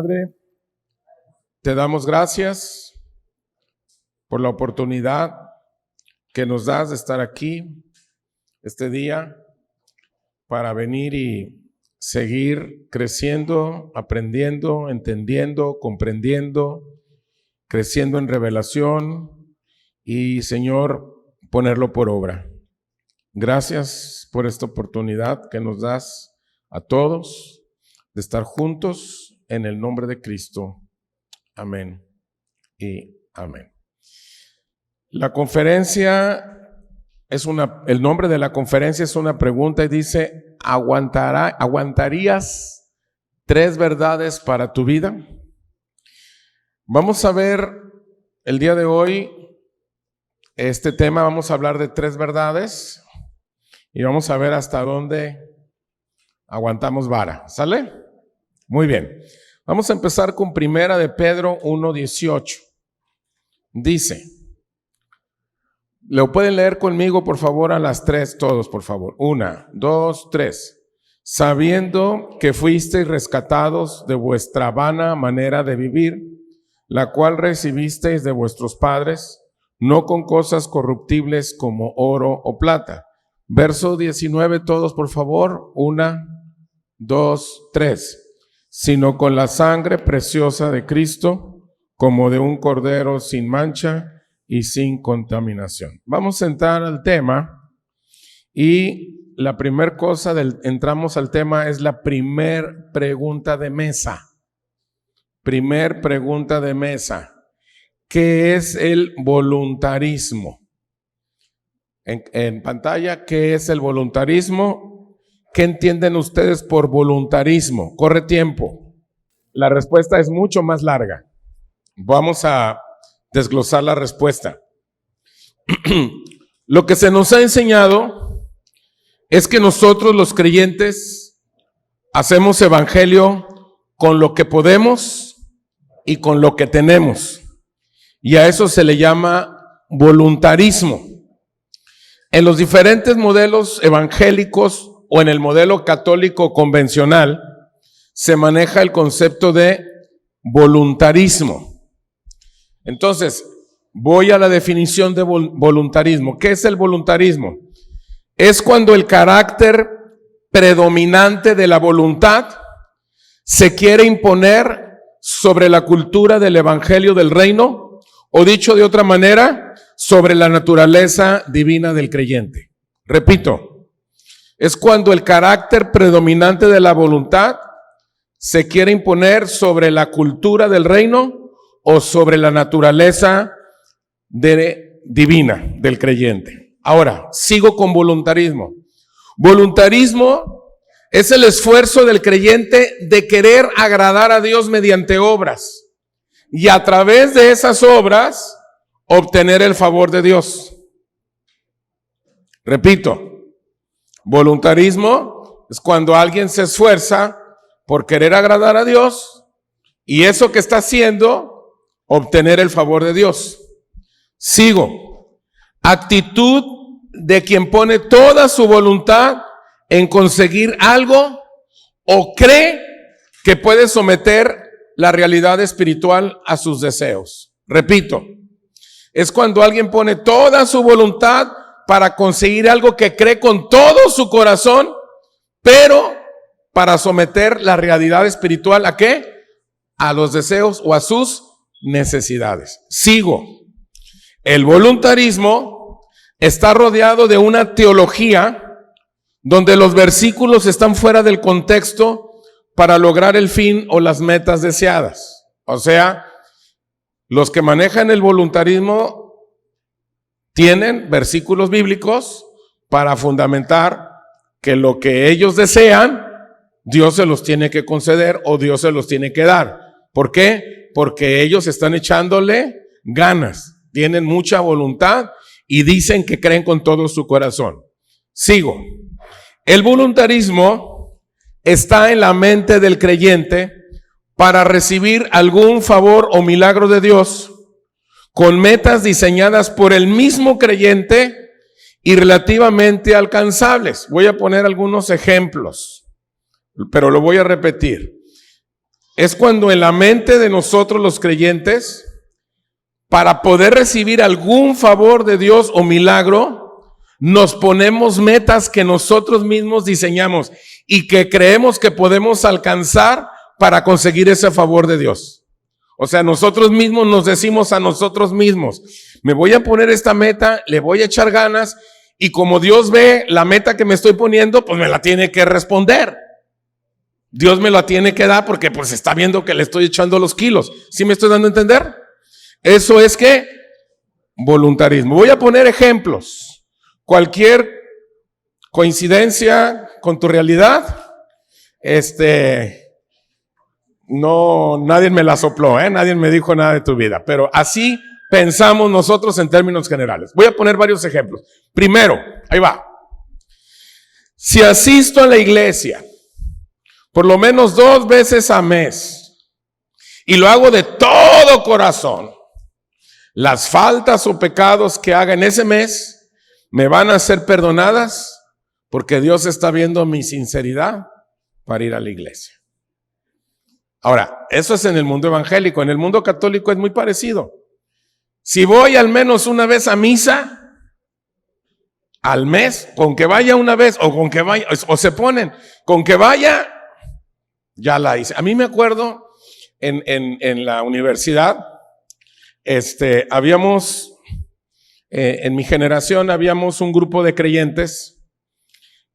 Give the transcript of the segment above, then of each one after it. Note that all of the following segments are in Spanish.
Padre, te damos gracias por la oportunidad que nos das de estar aquí este día para venir y seguir creciendo, aprendiendo, entendiendo, comprendiendo, creciendo en revelación y, Señor, ponerlo por obra. Gracias por esta oportunidad que nos das a todos de estar juntos en el nombre de Cristo. Amén y amén. La conferencia el nombre de la conferencia es una pregunta y dice: ¿aguantarías 3 verdades para tu vida? Vamos a ver el día de hoy este tema. Vamos a hablar de 3 verdades y vamos a ver hasta dónde aguantamos vara. ¿Sale? Muy bien. Vamos a empezar con Primera de Pedro 1:18. Dice, ¿lo pueden leer conmigo, por favor, a las 3 todos, por favor? 1, 2, 3. Sabiendo que fuisteis rescatados de vuestra vana manera de vivir, la cual recibisteis de vuestros padres, no con cosas corruptibles como oro o plata. Verso 19 todos, por favor. 1, 2, 3. Sino con la sangre preciosa de Cristo, como de un cordero sin mancha y sin contaminación. Vamos a entrar al tema y la primera cosa entramos al tema es la primer pregunta de mesa. Primer pregunta de mesa. ¿Qué es el voluntarismo? En pantalla, ¿qué es el voluntarismo? ¿Qué entienden ustedes por voluntarismo? Corre tiempo. La respuesta es mucho más larga. Vamos a desglosar la respuesta. Lo que se nos ha enseñado es que nosotros los creyentes hacemos evangelio con lo que podemos y con lo que tenemos. Y a eso se le llama voluntarismo. En los diferentes modelos evangélicos o en el modelo católico convencional se maneja el concepto de voluntarismo. Entonces, voy a la definición de voluntarismo. ¿Qué es el voluntarismo? Es cuando el carácter predominante de la voluntad se quiere imponer sobre la cultura del evangelio del reino, o dicho de otra manera, sobre la naturaleza divina del creyente. Repito, es cuando el carácter predominante de la voluntad se quiere imponer sobre la cultura del reino o sobre la naturaleza divina del creyente. Ahora, sigo con voluntarismo. Voluntarismo es el esfuerzo del creyente de querer agradar a Dios mediante obras y a través de esas obras obtener el favor de Dios. Repito, voluntarismo es cuando alguien se esfuerza por querer agradar a Dios y eso que está haciendo, obtener el favor de Dios. Sigo. Actitud de quien pone toda su voluntad en conseguir algo o cree que puede someter la realidad espiritual a sus deseos. Repito, es cuando alguien pone toda su voluntad para conseguir algo que cree con todo su corazón, pero para someter la realidad espiritual ¿a qué? A los deseos o a sus necesidades. Sigo. El voluntarismo está rodeado de una teología donde los versículos están fuera del contexto para lograr el fin o las metas deseadas. O sea, los que manejan el voluntarismo tienen versículos bíblicos para fundamentar que lo que ellos desean, Dios se los tiene que conceder o Dios se los tiene que dar. ¿Por qué? Porque ellos están echándole ganas, tienen mucha voluntad y dicen que creen con todo su corazón. Sigo. El voluntarismo está en la mente del creyente para recibir algún favor o milagro de Dios con metas diseñadas por el mismo creyente y relativamente alcanzables. Voy a poner algunos ejemplos, pero lo voy a repetir. es cuando en la mente de nosotros los creyentes, para poder recibir algún favor de Dios o milagro, nos ponemos metas que nosotros mismos diseñamos y que creemos que podemos alcanzar para conseguir ese favor de Dios. O sea, nosotros mismos nos decimos a nosotros mismos, me voy a poner esta meta, le voy a echar ganas, y como Dios ve la meta que me estoy poniendo, pues me la tiene que responder. Dios me la tiene que dar porque pues está viendo que le estoy echando los kilos. ¿Sí me estoy dando a entender? Eso es que voluntarismo. Voy a poner ejemplos. Cualquier coincidencia con tu realidad, no, nadie me la sopló, nadie me dijo nada de tu vida, pero así pensamos nosotros en términos generales. Voy a poner varios ejemplos. Primero, ahí va. Si asisto a la iglesia por lo menos 2 veces al mes y lo hago de todo corazón, las faltas o pecados que haga en ese mes me van a ser perdonadas porque Dios está viendo mi sinceridad para ir a la iglesia. Ahora, eso es en el mundo evangélico. En el mundo católico es muy parecido. Si voy al menos una vez a misa al mes, con que vaya una vez o con que vaya, o se ponen, con que vaya, ya la hice. A mí me acuerdo en la universidad, habíamos, en mi generación habíamos un grupo de creyentes,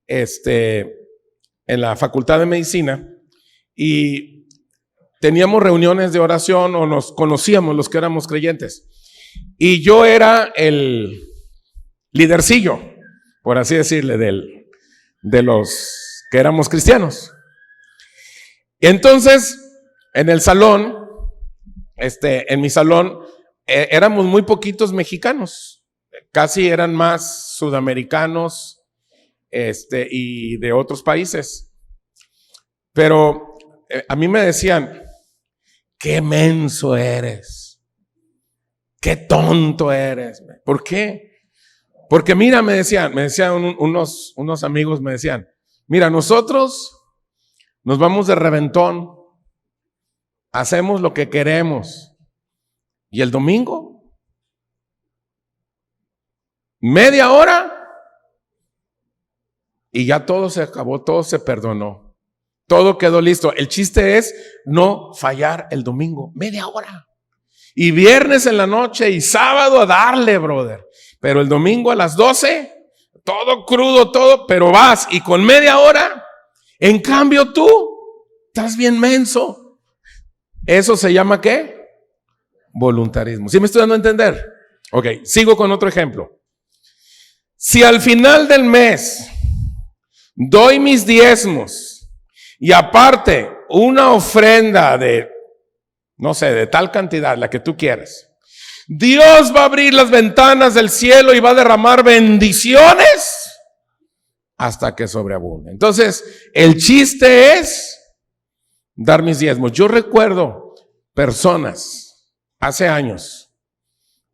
en la Facultad de Medicina, y teníamos reuniones de oración o nos conocíamos los que éramos creyentes. Y yo era el lidercillo, por así decirle, de los que éramos cristianos. Entonces, en el salón, en mi salón, éramos muy poquitos mexicanos, casi eran más sudamericanos, y de otros países. Pero a mí me decían, qué menso eres, qué tonto eres. ¿Por qué? Porque mira, me decían unos amigos, me decían, mira, nosotros nos vamos de reventón, hacemos lo que queremos, y el domingo, media hora, y ya todo se acabó, todo se perdonó, todo quedó listo. El chiste es no fallar el domingo, media hora. Y viernes en la noche y sábado a darle, brother. Pero el domingo a las 12, todo crudo, todo, pero vas y con media hora. En cambio tú, estás bien menso. ¿Eso se llama qué? Voluntarismo. ¿Sí me estoy dando a entender? Ok, sigo con otro ejemplo. Si al final del mes doy mis diezmos y aparte una ofrenda de, no sé, de tal cantidad, la que tú quieras, Dios va a abrir las ventanas del cielo y va a derramar bendiciones hasta que sobreabunde. Entonces, el chiste es dar mis diezmos. Yo recuerdo personas hace años,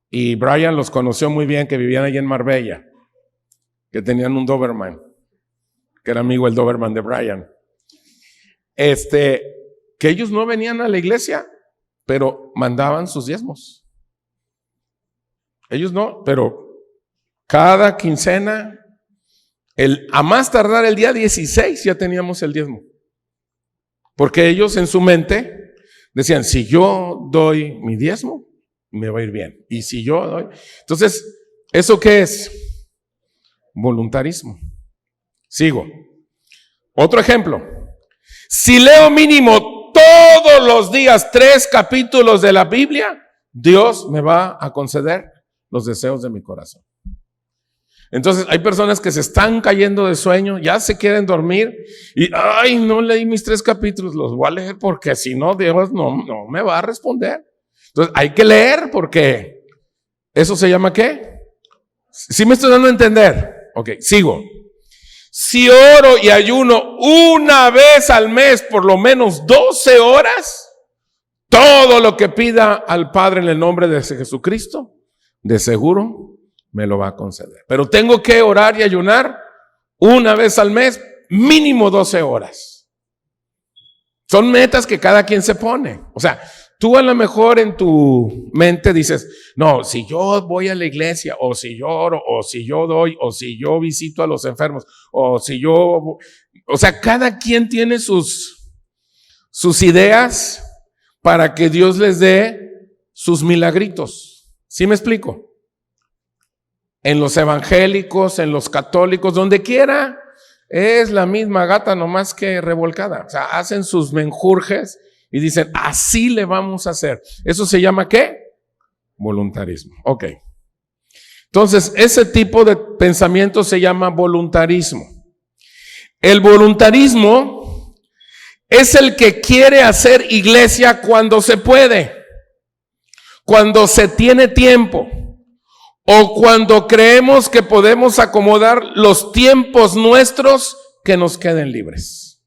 y Brian los conoció muy bien, que vivían allí en Marbella, que tenían un Doberman, que era amigo el Doberman de Brian. Que ellos no venían a la iglesia, pero mandaban sus diezmos. Ellos no, pero cada quincena, a más tardar el día 16 ya teníamos el diezmo. Porque ellos en su mente decían, si yo doy mi diezmo, me va a ir bien. Y si yo doy... Entonces, ¿eso qué es? Voluntarismo. Sigo. Otro ejemplo. Si leo mínimo todos los días 3 capítulos de la Biblia, Dios me va a conceder los deseos de mi corazón. Entonces hay personas que se están cayendo de sueño, ya se quieren dormir y, ay, no leí mis 3 capítulos, los voy a leer porque si no, Dios no me va a responder. Entonces hay que leer porque ¿eso se llama qué? ¿Sí me estoy dando a entender? Ok, sigo. Si oro y ayuno una vez al mes, por lo menos 12 horas, todo lo que pida al Padre en el nombre de Jesucristo, de seguro me lo va a conceder. Pero tengo que orar y ayunar una vez al mes, mínimo 12 horas. Son metas que cada quien se pone. O sea, tú a lo mejor en tu mente dices, no, si yo voy a la iglesia, o si yo oro, o si yo doy, o si yo visito a los enfermos, o si yo... O sea, cada quien tiene sus ideas para que Dios les dé sus milagritos. ¿Sí me explico? En los evangélicos, en los católicos, donde quiera, es la misma gata, nomás que revolcada. O sea, hacen sus menjurjes y dicen, así le vamos a hacer. ¿Eso se llama qué? Voluntarismo. Ok. Entonces, ese tipo de pensamiento se llama voluntarismo. El voluntarismo es el que quiere hacer iglesia cuando se puede, cuando se tiene tiempo, o cuando creemos que podemos acomodar los tiempos nuestros que nos queden libres.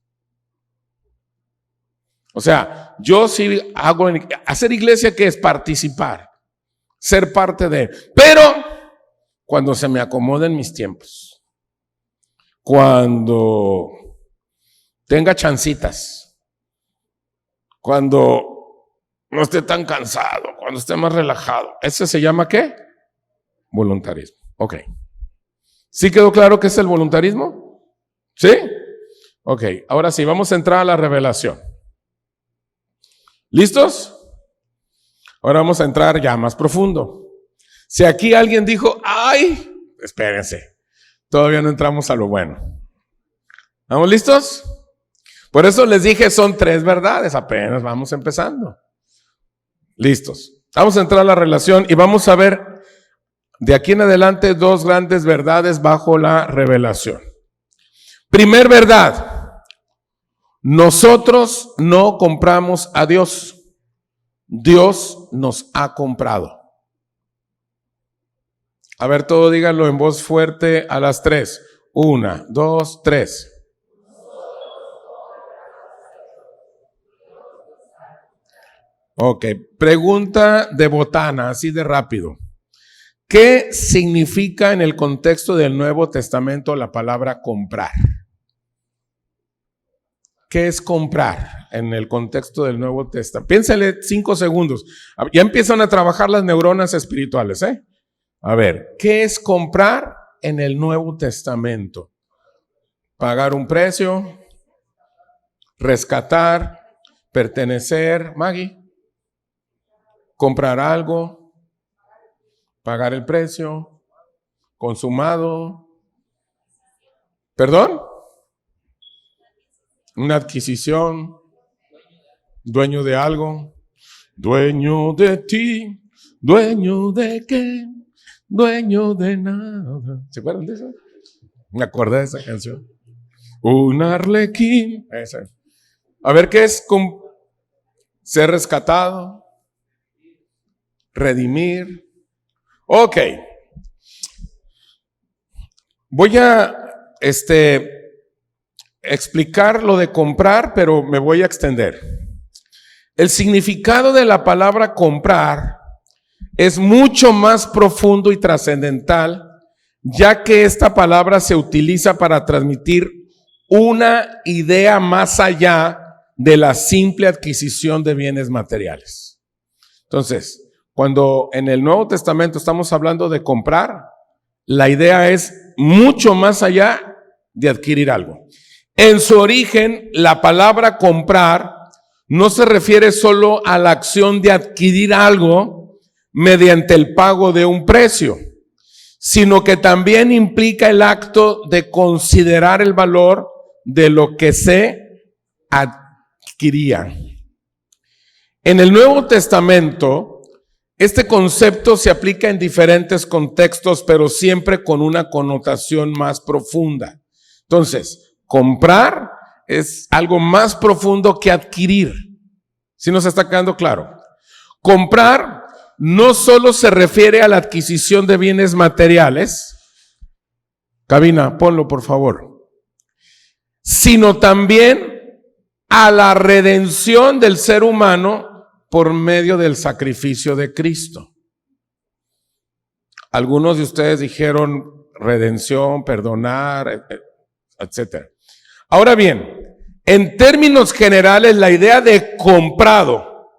O sea, yo sí hago, hacer iglesia, que es participar, ser parte de, pero cuando se me acomoden mis tiempos, cuando tenga chancitas, cuando no esté tan cansado, cuando esté más relajado. ¿Ese se llama qué? Voluntarismo. Ok. ¿Sí quedó claro qué es el voluntarismo? ¿Sí? Ok, ahora sí, vamos a entrar a la revelación. ¿Listos? Ahora vamos a entrar ya más profundo. Si aquí alguien dijo, ¡ay! Espérense, todavía no entramos a lo bueno. ¿Estamos listos? Por eso les dije, son 3 verdades, apenas vamos empezando. Listos. Vamos a entrar a la relación y vamos a ver de aquí en adelante 2 grandes verdades bajo la revelación. Primer verdad, nosotros no compramos a Dios, Dios nos ha comprado. A ver, todo díganlo en voz fuerte a las 3. 1, 2, 3. Ok, pregunta de botana, así de rápido. ¿Qué significa en el contexto del Nuevo Testamento la palabra comprar? ¿Qué es comprar en el contexto del Nuevo Testamento? Piénsale 5 segundos. Ya empiezan a trabajar las neuronas espirituales, ¿eh? A ver, ¿qué es comprar en el Nuevo Testamento? Pagar un precio, rescatar, pertenecer, Maggie, comprar algo, pagar el precio, consumado, ¿perdón? Una adquisición, dueño de algo, dueño de ti, dueño de qué, dueño de nada. ¿Se acuerdan de eso? Me acordé de esa canción. Un arlequín. Esa. A ver, ¿qué es ser rescatado? Redimir. Ok. Voy a explicar lo de comprar, pero me voy a extender. El significado de la palabra comprar es mucho más profundo y trascendental, ya que esta palabra se utiliza para transmitir una idea más allá de la simple adquisición de bienes materiales. Entonces, cuando en el Nuevo Testamento estamos hablando de comprar, la idea es mucho más allá de adquirir algo. En su origen, la palabra comprar no se refiere solo a la acción de adquirir algo mediante el pago de un precio, sino que también implica el acto de considerar el valor de lo que se adquiría. En el Nuevo Testamento, este concepto se aplica en diferentes contextos, pero siempre con una connotación más profunda. Entonces, comprar es algo más profundo que adquirir. ¿Sí nos está quedando claro? Comprar no solo se refiere a la adquisición de bienes materiales, cabina, ponlo por favor, sino también a la redención del ser humano por medio del sacrificio de Cristo. Algunos de ustedes dijeron redención, perdonar, etcétera. Ahora bien, En términos generales, la idea de comprado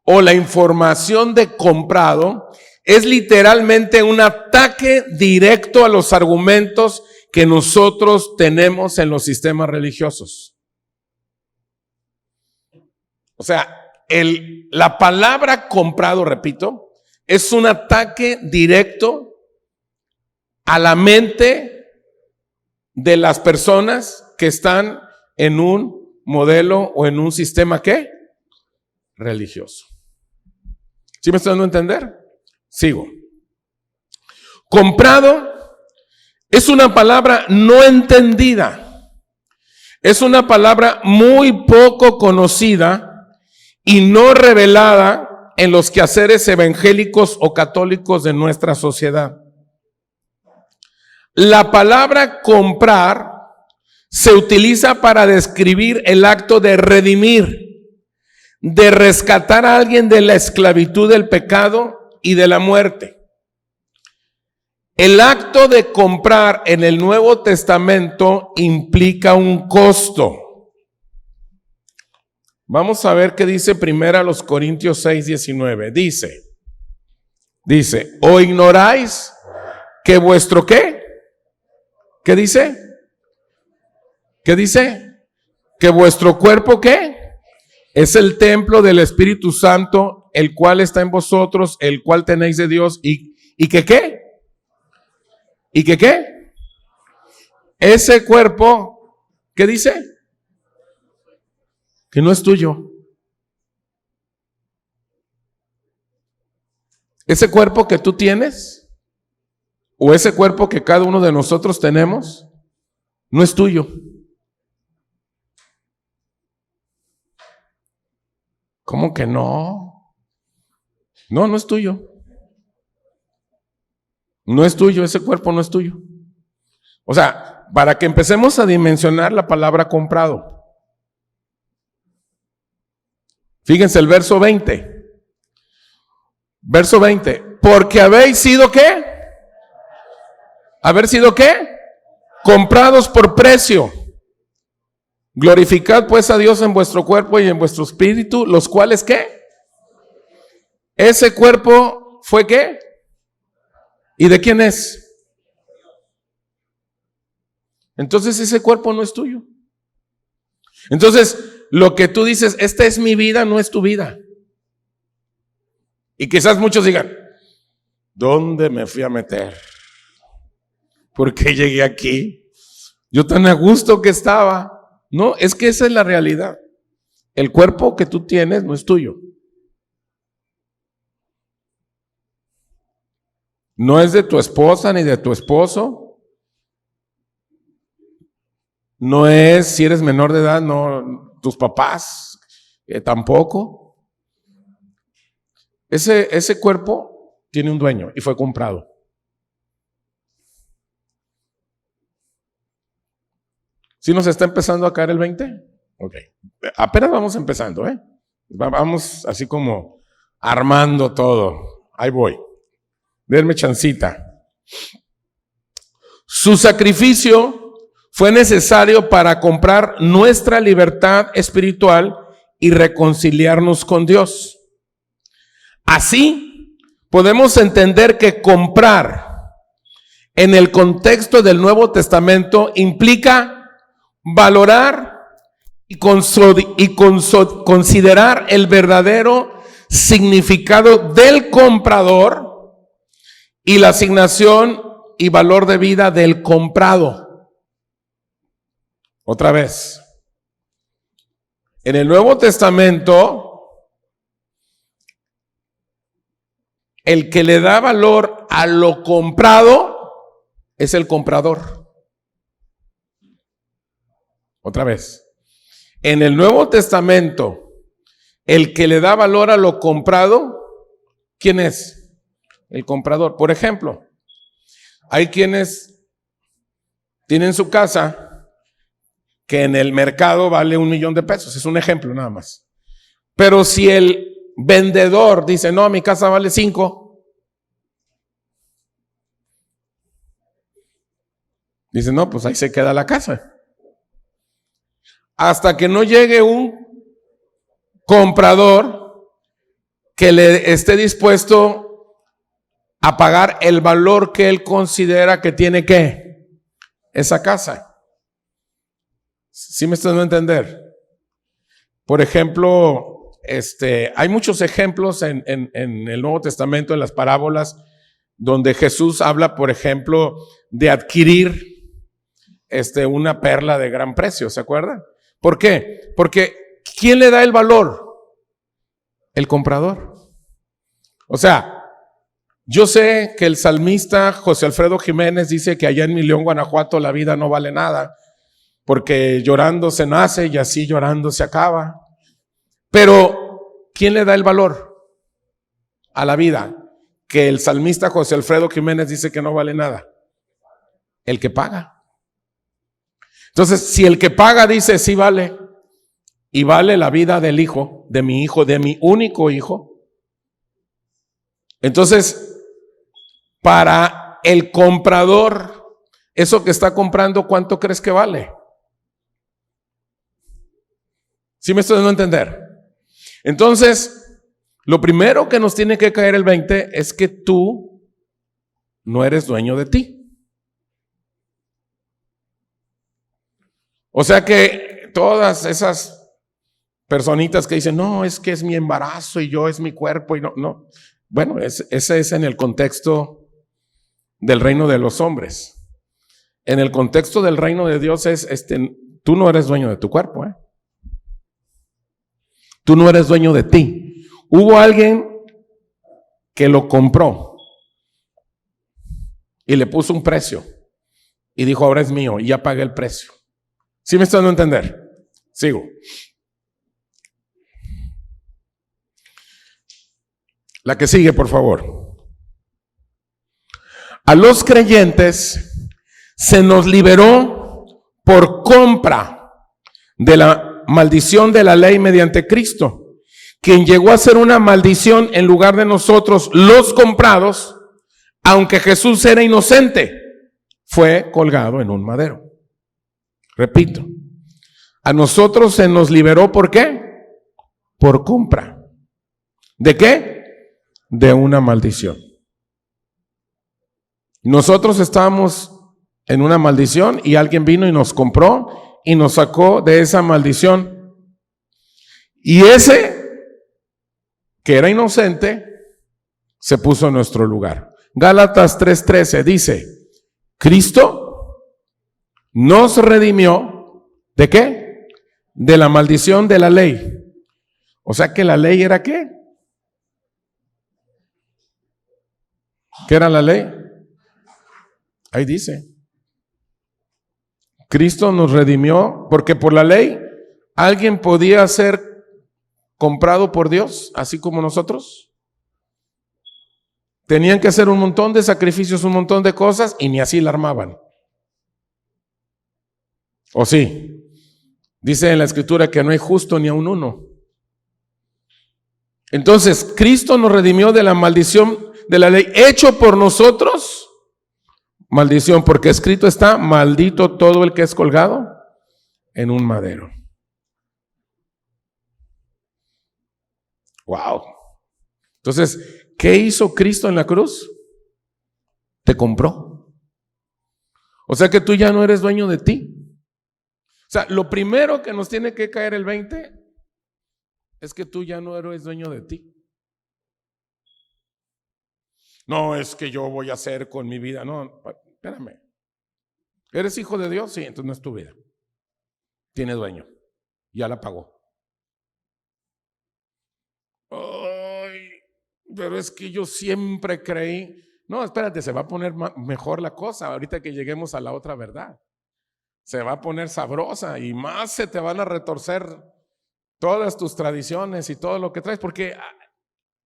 o la información de comprado es literalmente un ataque directo a los argumentos que nosotros tenemos en los sistemas religiosos. O sea, la palabra comprado, repito, es un ataque directo a la mente de las personas que están en un modelo o en un sistema, ¿qué? Religioso. ¿Sí me estoy dando a entender? Sigo. Comprado es una palabra no entendida. Es una palabra muy poco conocida y no revelada en los quehaceres evangélicos o católicos de nuestra sociedad. La palabra comprar se utiliza para describir el acto de redimir, de rescatar a alguien de la esclavitud del pecado y de la muerte. El acto de comprar en el Nuevo Testamento implica un costo. Vamos a ver qué dice primero los Corintios 6:19. Dice, ¿o ignoráis que vuestro qué? ¿Qué dice? ¿Qué dice? Que vuestro cuerpo ¿qué? Es el templo del Espíritu Santo, el cual está en vosotros, el cual tenéis de Dios, y que ¿qué? ¿Y que qué? Ese cuerpo, ¿qué dice? Que no es tuyo. Ese cuerpo que tú tienes, o ese cuerpo que cada uno de nosotros tenemos, no es tuyo. ¿Cómo que no? No, no es tuyo. No es tuyo, ese cuerpo no es tuyo. O sea, para que empecemos a dimensionar la palabra comprado. Fíjense el verso 20. Verso 20. Porque habéis sido ¿qué? ¿Haber sido qué? Comprados por precio. Glorificad pues a Dios en vuestro cuerpo y en vuestro espíritu, los cuales ¿qué? Ese cuerpo fue ¿qué? ¿Y de quién es? Entonces ese cuerpo no es tuyo. Entonces, lo que tú dices, esta es mi vida, no es tu vida. Y quizás muchos digan, ¿dónde me fui a meter? ¿Por qué llegué aquí? Yo tan a gusto que estaba. No, es que esa es la realidad. El cuerpo que tú tienes no es tuyo. No es de tu esposa ni de tu esposo. No es, si eres menor de edad, no, tus papás tampoco. Ese cuerpo tiene un dueño y fue comprado. ¿Sí nos está empezando a caer el 20? Ok. Apenas vamos empezando, ¿eh? Vamos así como armando todo. Ahí voy. Denme chancita. Su sacrificio fue necesario para comprar nuestra libertad espiritual y reconciliarnos con Dios. Así, podemos entender que comprar en el contexto del Nuevo Testamento implica valorar y considerar el verdadero significado del comprador y la asignación y valor de vida del comprado. Otra vez, en el Nuevo Testamento, el que le da valor a lo comprado es el comprador. Otra vez, en el Nuevo Testamento, el que le da valor a lo comprado, ¿quién es? El comprador. Por ejemplo, hay quienes tienen su casa que en el mercado vale $1,000,000. Es un ejemplo nada más. Pero si el vendedor dice, no, mi casa vale 5, dice, no, pues ahí se queda la casa. hasta que no llegue un comprador que le esté dispuesto a pagar el valor que él considera que tiene que esa casa. ¿Sí me están dando a entender? Por ejemplo, hay muchos ejemplos en el Nuevo Testamento, en las parábolas, donde Jesús habla, por ejemplo, de adquirir una perla de gran precio, ¿se acuerdan? ¿Por qué? Porque ¿quién le da el valor? El comprador. O sea, yo sé que el salmista José Alfredo Jiménez dice que allá en mi León, Guanajuato, la vida no vale nada, porque llorando se nace y así llorando se acaba. Pero ¿quién le da el valor a la vida? Que el salmista José Alfredo Jiménez dice que no vale nada. El que paga. Entonces, si el que paga dice sí vale, y vale la vida del hijo, de mi único hijo, entonces, para el comprador, eso que está comprando, ¿cuánto crees que vale? ¿Sí me estoy dando a entender? Entonces, lo primero que nos tiene que caer el 20 es que tú no eres dueño de ti. O sea que todas esas personitas que dicen, no, es que es mi embarazo y yo es mi cuerpo y no. Bueno, ese es en el contexto del reino de los hombres. En el contexto del reino de Dios tú no eres dueño de tu cuerpo, ¿eh? Tú no eres dueño de ti. Hubo alguien que lo compró y le puso un precio y dijo, ahora es mío y ya pagué el precio. ¿Sí me están dando a entender? Sigo. La que sigue, por favor. A los creyentes se nos liberó por compra de la maldición de la ley mediante Cristo, quien llegó a ser una maldición en lugar de nosotros, los comprados, aunque Jesús era inocente, fue colgado en un madero. Repito, a nosotros se nos liberó ¿por qué? Por compra. ¿De qué? De una maldición. Nosotros estábamos en una maldición y alguien vino y nos compró y nos sacó de esa maldición. Y ese que era inocente se puso en nuestro lugar. Gálatas 3:13 dice, Cristo nos redimió, ¿de qué? De la maldición de la ley. O sea que la ley era ¿qué? ¿Qué era la ley? Ahí dice. Cristo nos redimió porque por la ley alguien podía ser comprado por Dios, así como nosotros. Tenían que hacer un montón de sacrificios, un montón de cosas y ni así la armaban. ¿O sí? Dice en la escritura que no hay justo ni aun uno. Entonces, Cristo nos redimió de la maldición de la ley, hecho por nosotros maldición, porque escrito está, maldito todo el que es colgado en un madero. Wow. Entonces, ¿qué hizo Cristo en la cruz? Te compró. O sea que tú ya no eres dueño de ti. O sea, lo primero que nos tiene que caer el 20 es que tú ya no eres dueño de ti. No, es que yo voy a hacer con mi vida. No, espérame. ¿Eres hijo de Dios? Sí, entonces no es tu vida. Tiene dueño. Ya la pagó. Ay, pero es que yo siempre creí. No, espérate, se va a poner mejor la cosa ahorita que lleguemos a la otra verdad. Se va a poner sabrosa y más se te van a retorcer todas tus tradiciones y todo lo que traes, porque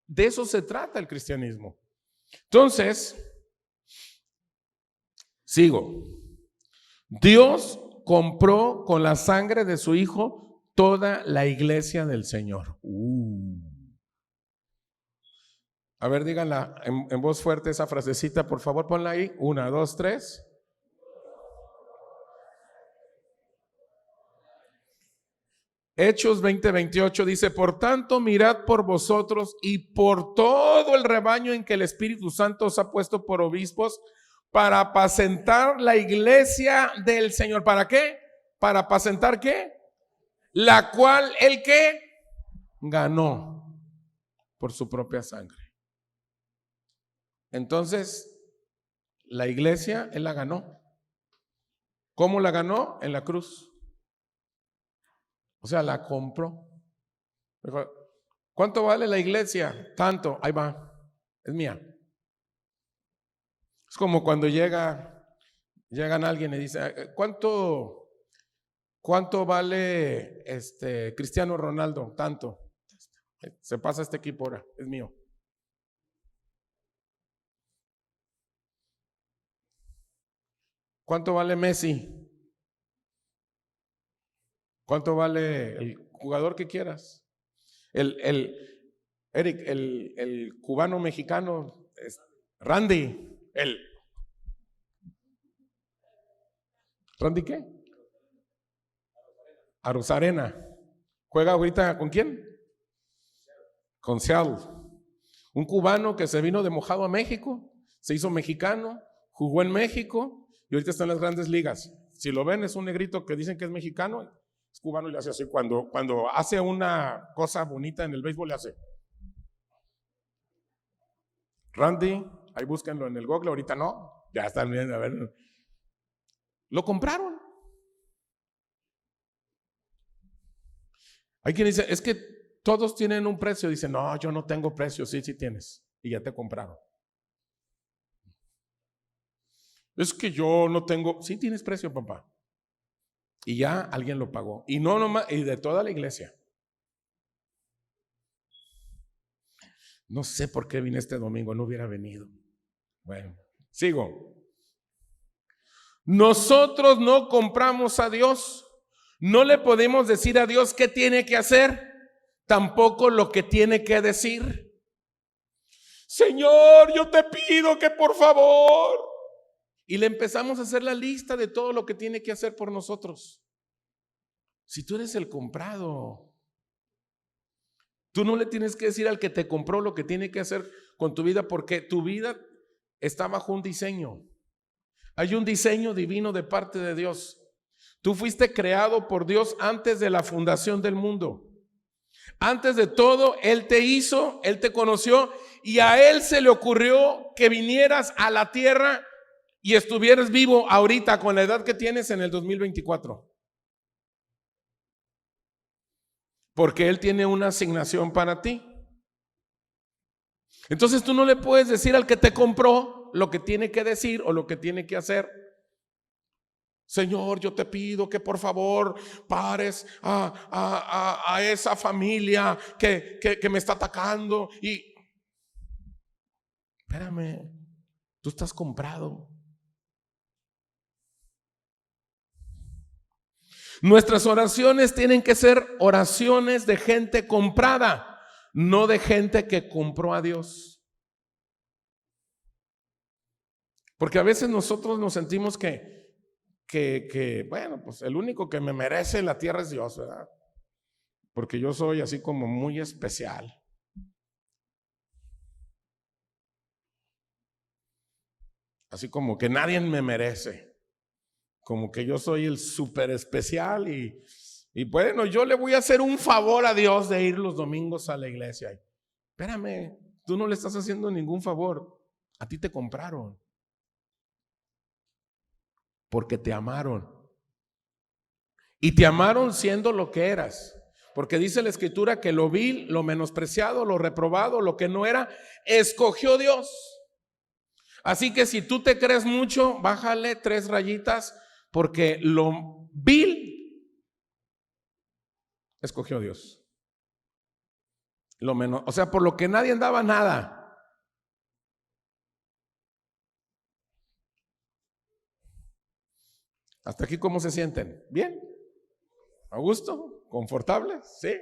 de eso se trata el cristianismo. Entonces, sigo. Dios compró con la sangre de su Hijo toda la iglesia del Señor. A ver, díganla en voz fuerte esa frasecita, por favor, ponla ahí. 1, 2, 3. Hechos 20:28 dice: por tanto, mirad por vosotros y por todo el rebaño en que el Espíritu Santo os ha puesto por obispos para apacentar la iglesia del Señor. ¿Para qué? ¿Para apacentar qué? La cual el que ganó por su propia sangre. Entonces, la iglesia, Él la ganó. ¿Cómo la ganó? En la cruz. O sea, la compró. ¿Cuánto vale la iglesia? Tanto, ahí va, es mía. Es como cuando llegan alguien y dice: ¿cuánto vale Cristiano Ronaldo? Tanto. Se pasa este equipo ahora, es mío. ¿Cuánto vale Messi? ¿Cuánto vale el jugador que quieras? Eric, el cubano mexicano, Randy, ¿Randy qué? Arozarena. ¿Juega ahorita con quién? Con Seattle. Un cubano que se vino de mojado a México, se hizo mexicano, jugó en México y ahorita está en las grandes ligas. Si lo ven, es un negrito que dicen que es mexicano, es cubano y le hace así. Cuando hace una cosa bonita en el béisbol, le hace. Randy, ahí búsquenlo en el Google, ahorita no, ya están viendo, a ver. Lo compraron. Hay quien dice: es que todos tienen un precio. Dice: no, yo no tengo precio. Sí, sí tienes. Y ya te compraron. Es que yo no tengo. Sí tienes precio, papá. Y ya alguien lo pagó. Y no nomás, y de toda la iglesia. No sé por qué vine este domingo, no hubiera venido. Bueno, sigo. Nosotros no compramos a Dios. No le podemos decir a Dios qué tiene que hacer, tampoco lo que tiene que decir. Señor, yo te pido que por favor. Y le empezamos a hacer la lista de todo lo que tiene que hacer por nosotros. Si tú eres el comprado, tú no le tienes que decir al que te compró lo que tiene que hacer con tu vida, porque tu vida está bajo un diseño. Hay un diseño divino de parte de Dios. Tú fuiste creado por Dios antes de la fundación del mundo. Antes de todo, Él te hizo, Él te conoció y a Él se le ocurrió que vinieras a la tierra y estuvieras vivo ahorita con la edad que tienes en el 2024. Porque Él tiene una asignación para ti. Entonces tú no le puedes decir al que te compró lo que tiene que decir o lo que tiene que hacer. Señor, yo te pido que por favor pares a esa familia que me está atacando. Y espérame, tú estás comprado. Nuestras oraciones tienen que ser oraciones de gente comprada, no de gente que compró a Dios. Porque a veces nosotros nos sentimos que bueno, pues el único que me merece la tierra es Dios, ¿verdad? Porque yo soy así como muy especial. Así como que nadie me merece. Como que yo soy el súper especial y bueno, yo le voy a hacer un favor a Dios de ir los domingos a la iglesia. Espérame, tú no le estás haciendo ningún favor. A ti te compraron. Porque te amaron. Y te amaron siendo lo que eras. Porque dice la escritura que lo vil, lo menospreciado, lo reprobado, lo que no era, escogió Dios. Así que si tú te crees mucho, bájale 3 rayitas, porque lo vil escogió Dios. Lo menos, o sea, por lo que nadie daba nada. ¿Hasta aquí cómo se sienten? ¿Bien? ¿A gusto? ¿Confortables? ¿Sí?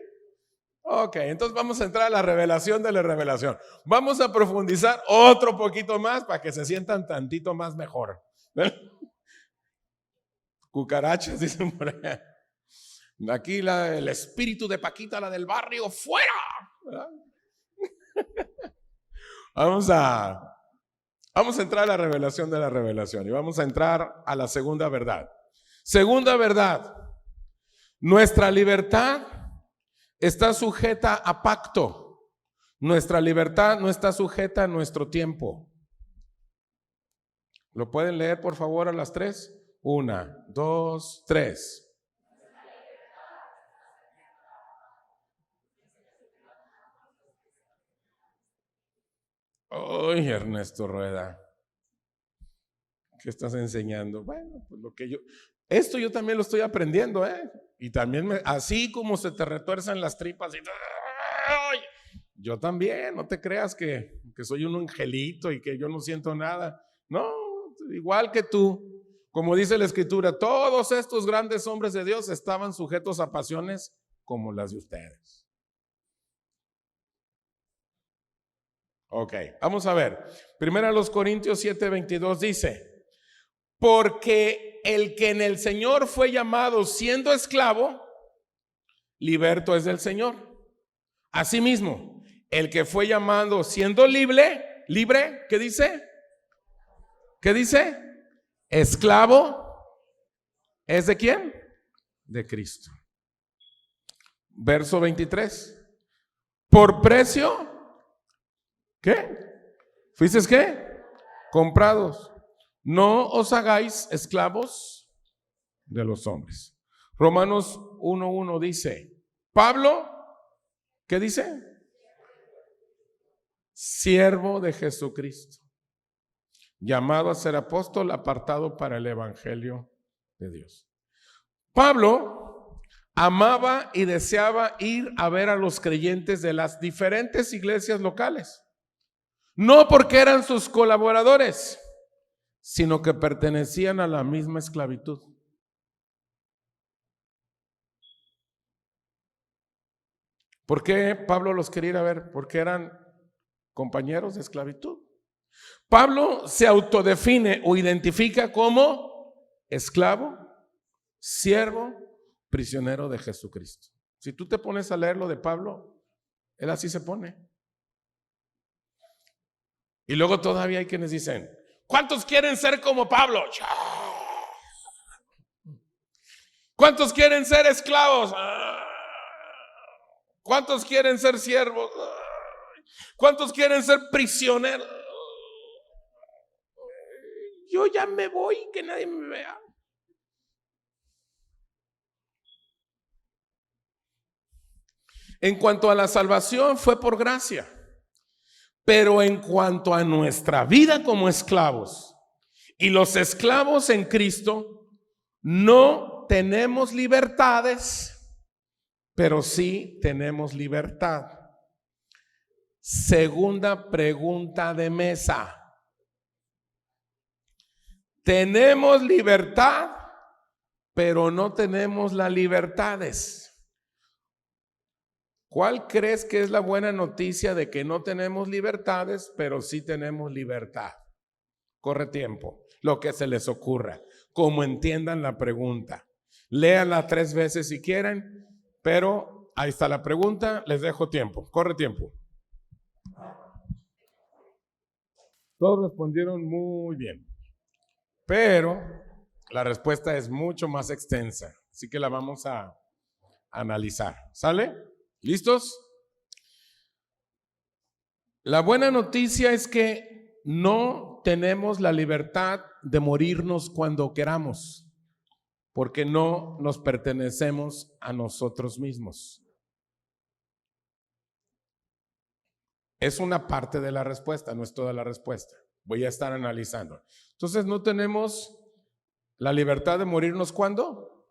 Ok, entonces vamos a entrar a la revelación de la revelación. Vamos a profundizar otro poquito más para que se sientan tantito más mejor. Cucarachas, dicen por allá. Aquí el espíritu de Paquita, la del barrio, fuera. ¿Verdad? Vamos a entrar a la revelación de la revelación y vamos a entrar a la segunda verdad. Segunda verdad, nuestra libertad está sujeta a pacto. Nuestra libertad no está sujeta a nuestro tiempo. ¿Lo pueden leer por favor a las 3? 1, 2, 3. Ay, Ernesto Rueda, ¿qué estás enseñando? Bueno, pues esto yo también lo estoy aprendiendo, y también así como se te retuercen las tripas, yo también, no te creas que soy un angelito y que yo no siento nada. No, igual que tú, como dice la Escritura, todos estos grandes hombres de Dios estaban sujetos a pasiones como las de ustedes. Ok, vamos a ver. Primero los Corintios 7:22 dice: porque el que en el Señor fue llamado siendo esclavo, liberto es del Señor. Asimismo, el que fue llamado siendo libre, ¿qué dice? ¿Qué dice? Esclavo, ¿es de quién? De Cristo. Verso 23. Por precio, ¿qué? ¿Fuisteis qué? Comprados. No os hagáis esclavos de los hombres. Romanos 1:1 dice: Pablo, ¿qué dice? Siervo de Jesucristo, llamado a ser apóstol, apartado para el evangelio de Dios. Pablo amaba y deseaba ir a ver a los creyentes de las diferentes iglesias locales, no porque eran sus colaboradores, sino que pertenecían a la misma esclavitud. ¿Por qué Pablo los quería ir a ver? Porque eran compañeros de esclavitud. Pablo se autodefine o identifica como esclavo, siervo, prisionero de Jesucristo. Si tú te pones a leer lo de Pablo, él así se pone. Y luego todavía hay quienes dicen: ¿cuántos quieren ser como Pablo? ¿Cuántos quieren ser esclavos? ¿Cuántos quieren ser siervos? ¿Cuántos quieren ser prisioneros? Yo ya me voy, que nadie me vea. En cuanto a la salvación, fue por gracia. Pero en cuanto a nuestra vida como esclavos, y los esclavos en Cristo, no tenemos libertades, pero sí tenemos libertad. Segunda pregunta de mesa. Tenemos libertad, pero no tenemos las libertades. ¿Cuál crees que es la buena noticia de que no tenemos libertades, pero sí tenemos libertad? Corre tiempo, lo que se les ocurra, como entiendan la pregunta. Léanla 3 veces si quieren, pero ahí está la pregunta, les dejo tiempo, corre tiempo. Todos respondieron muy bien, pero la respuesta es mucho más extensa, así que la vamos a analizar. ¿Sale? ¿Listos? La buena noticia es que no tenemos la libertad de morirnos cuando queramos, porque no nos pertenecemos a nosotros mismos. Es una parte de la respuesta, no es toda la respuesta. Voy a estar analizando. Entonces, no tenemos la libertad de morirnos ¿cuándo?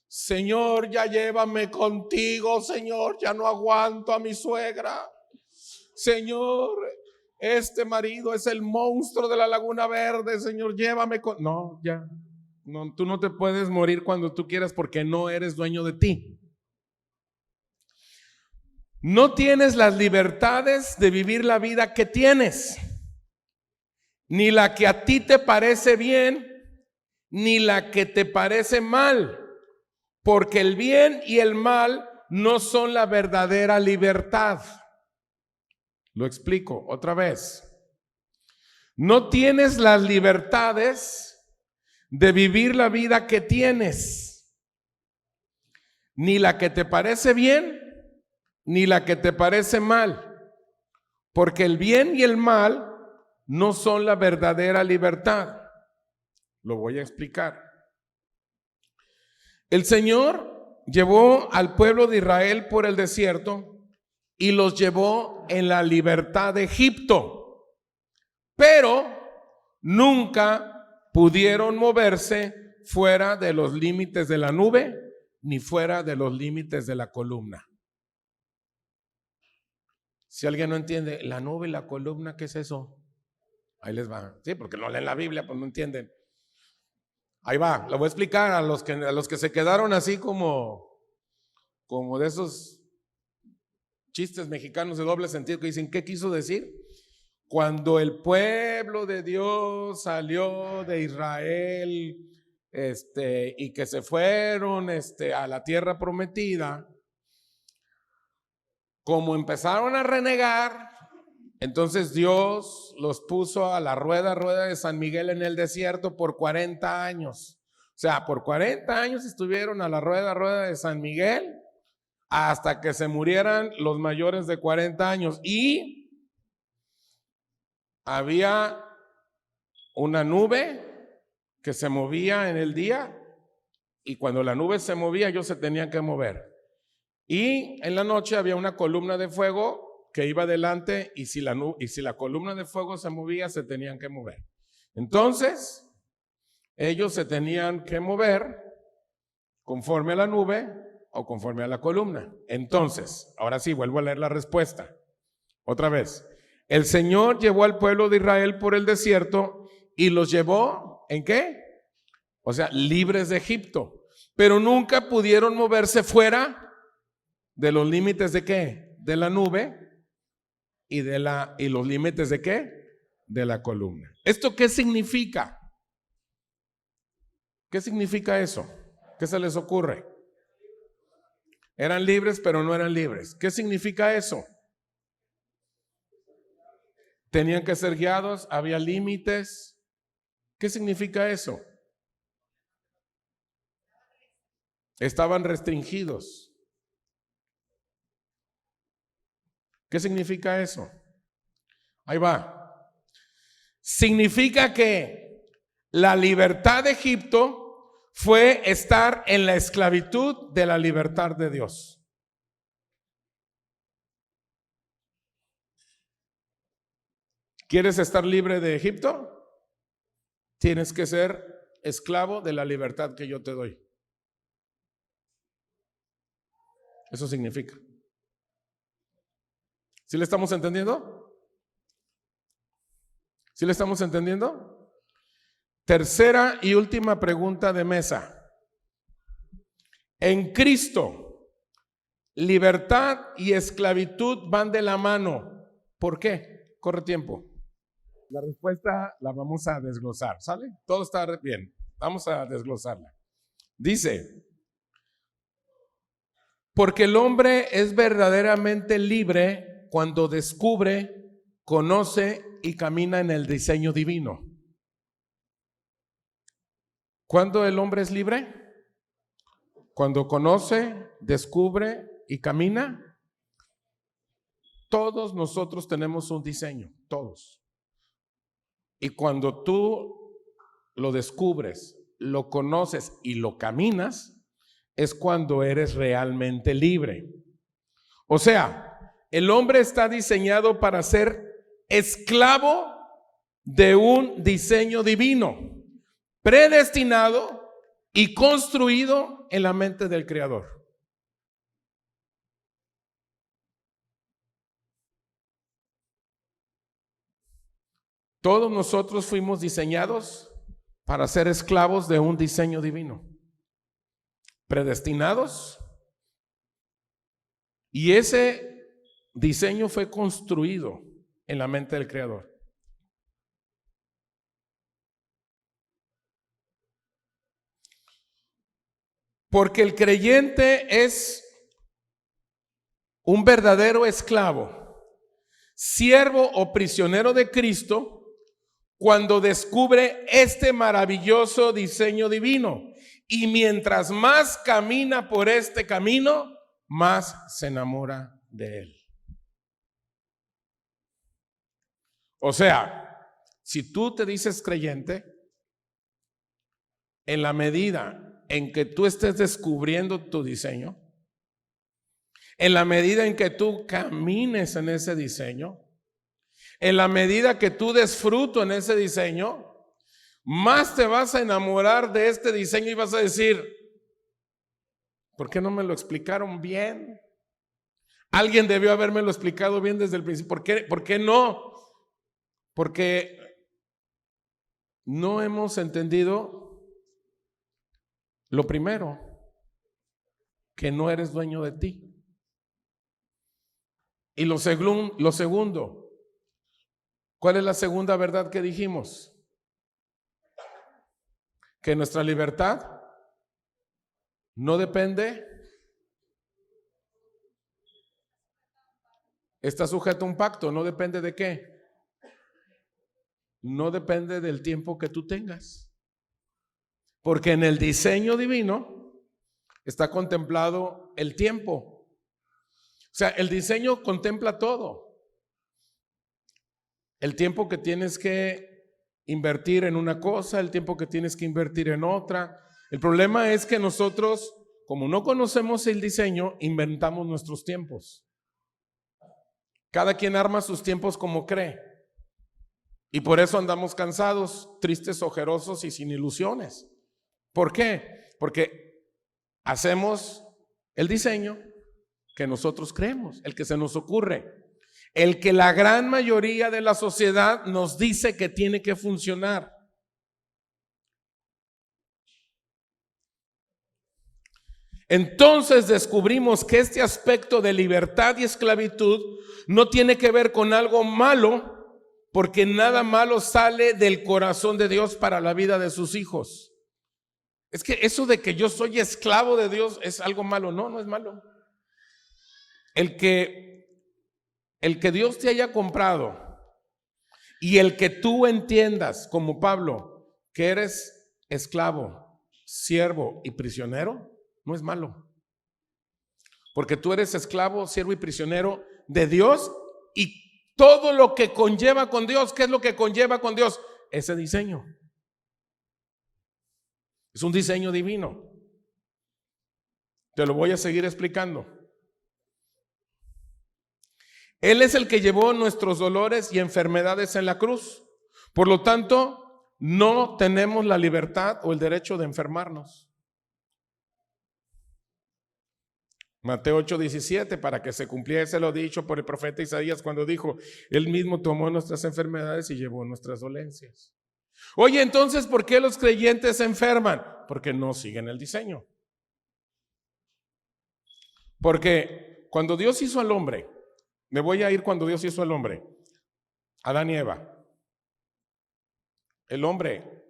Señor, ya llévame contigo, Señor, ya no aguanto a mi suegra. Señor, este marido es el monstruo de la Laguna Verde, Señor, llévame con... No, ya. No, tú no te puedes morir cuando tú quieras porque no eres dueño de ti. No tienes las libertades de vivir la vida que tienes, ni la que a ti te parece bien, ni la que te parece mal. porque el bien y el mal no son la verdadera libertad. Lo explico otra vez. No tienes las libertades de vivir la vida que tienes, ni la que te parece bien, ni la que te parece mal, porque el bien y el mal no son la verdadera libertad. Lo voy a explicar. El Señor llevó al pueblo de Israel por el desierto y los llevó en la libertad de Egipto, pero nunca pudieron moverse fuera de los límites de la nube ni fuera de los límites de la columna. Si alguien no entiende, la nube y la columna, ¿qué es eso? Ahí les va. Sí, porque no leen la Biblia, pues no entienden. Ahí va, lo voy a explicar a los que se quedaron así como de esos chistes mexicanos de doble sentido que dicen, ¿qué quiso decir? Cuando el pueblo de Dios salió de Israel, y que se fueron, a la tierra prometida, como empezaron a renegar, entonces Dios los puso a la rueda de San Miguel en el desierto por 40 años. O sea, por 40 años estuvieron a la rueda de San Miguel hasta que se murieran los mayores de 40 años. Y había una nube que se movía en el día y cuando la nube se movía ellos se tenían que mover. Y en la noche había una columna de fuego que iba adelante y si la columna de fuego se movía, se tenían que mover. Entonces, ellos se tenían que mover conforme a la nube o conforme a la columna. Entonces, ahora sí, vuelvo a leer la respuesta. Otra vez. El Señor llevó al pueblo de Israel por el desierto y los llevó, ¿en qué? O sea, libres de Egipto. Pero nunca pudieron moverse fuera de los límites de ¿qué? De la nube y los límites de ¿qué? De la columna. ¿Esto qué significa? ¿Qué significa eso? ¿Qué se les ocurre? Eran libres, pero no eran libres. ¿Qué significa eso? Tenían que ser guiados, había límites. ¿Qué significa eso? Estaban restringidos. ¿Qué significa eso? Ahí va. Significa que la libertad de Egipto fue estar en la esclavitud de la libertad de Dios. ¿Quieres estar libre de Egipto? Tienes que ser esclavo de la libertad que yo te doy. Eso significa. ¿Sí le estamos entendiendo? ¿Sí le estamos entendiendo? Tercera y última pregunta de mesa. En Cristo, libertad y esclavitud van de la mano. ¿Por qué? Corre tiempo. La respuesta la vamos a desglosar, ¿sale? Todo está bien. Vamos a desglosarla. Dice, porque el hombre es verdaderamente libre cuando descubre, conoce y camina en el diseño divino. ¿Cuándo el hombre es libre? Cuando conoce, descubre y camina. Todos nosotros tenemos un diseño, todos. Y cuando tú lo descubres, lo conoces y lo caminas, es cuando eres realmente libre. O sea, el hombre está diseñado para ser esclavo de un diseño divino, predestinado y construido en la mente del Creador. Todos nosotros fuimos diseñados para ser esclavos de un diseño divino, predestinados, y ese diseño fue construido en la mente del Creador. Porque el creyente es un verdadero esclavo, siervo o prisionero de Cristo, cuando descubre este maravilloso diseño divino. Y mientras más camina por este camino, más se enamora de él. O sea, si tú te dices creyente, en la medida en que tú estés descubriendo tu diseño, en la medida en que tú camines en ese diseño, en la medida que tú des fruto en ese diseño, más te vas a enamorar de este diseño y vas a decir, ¿por qué no me lo explicaron bien? Alguien debió habérmelo explicado bien desde el principio. ¿Por qué no? Porque no hemos entendido lo primero, que no eres dueño de ti. Y lo segundo, ¿cuál es la segunda verdad que dijimos? Que nuestra libertad no depende, está sujeto a un pacto, no depende de qué. No depende del tiempo que tú tengas. Porque en el diseño divino está contemplado el tiempo. O sea, el diseño contempla todo. El tiempo que tienes que invertir en una cosa, el tiempo que tienes que invertir en otra. El problema es que nosotros, como no conocemos el diseño, inventamos nuestros tiempos. Cada quien arma sus tiempos como cree. Y por eso andamos cansados, tristes, ojerosos y sin ilusiones. ¿Por qué? Porque hacemos el diseño que nosotros creemos, el que se nos ocurre, el que la gran mayoría de la sociedad nos dice que tiene que funcionar. Entonces descubrimos que este aspecto de libertad y esclavitud no tiene que ver con algo malo, porque nada malo sale del corazón de Dios para la vida de sus hijos. Es que eso de que yo soy esclavo de Dios es algo malo. No, no es malo. El que Dios te haya comprado y el que tú entiendas, como Pablo, que eres esclavo, siervo y prisionero, no es malo. Porque tú eres esclavo, siervo y prisionero de Dios y todo lo que conlleva con Dios. ¿Qué es lo que conlleva con Dios? Ese diseño. Es un diseño divino. Te lo voy a seguir explicando. Él es el que llevó nuestros dolores y enfermedades en la cruz. Por lo tanto, no tenemos la libertad o el derecho de enfermarnos. Mateo 8:17, para que se cumpliese lo dicho por el profeta Isaías cuando dijo, Él mismo tomó nuestras enfermedades y llevó nuestras dolencias. Oye, entonces, ¿por qué los creyentes se enferman? Porque no siguen el diseño. Porque cuando Dios hizo al hombre, me voy a ir cuando Dios hizo al hombre, Adán y Eva. El hombre,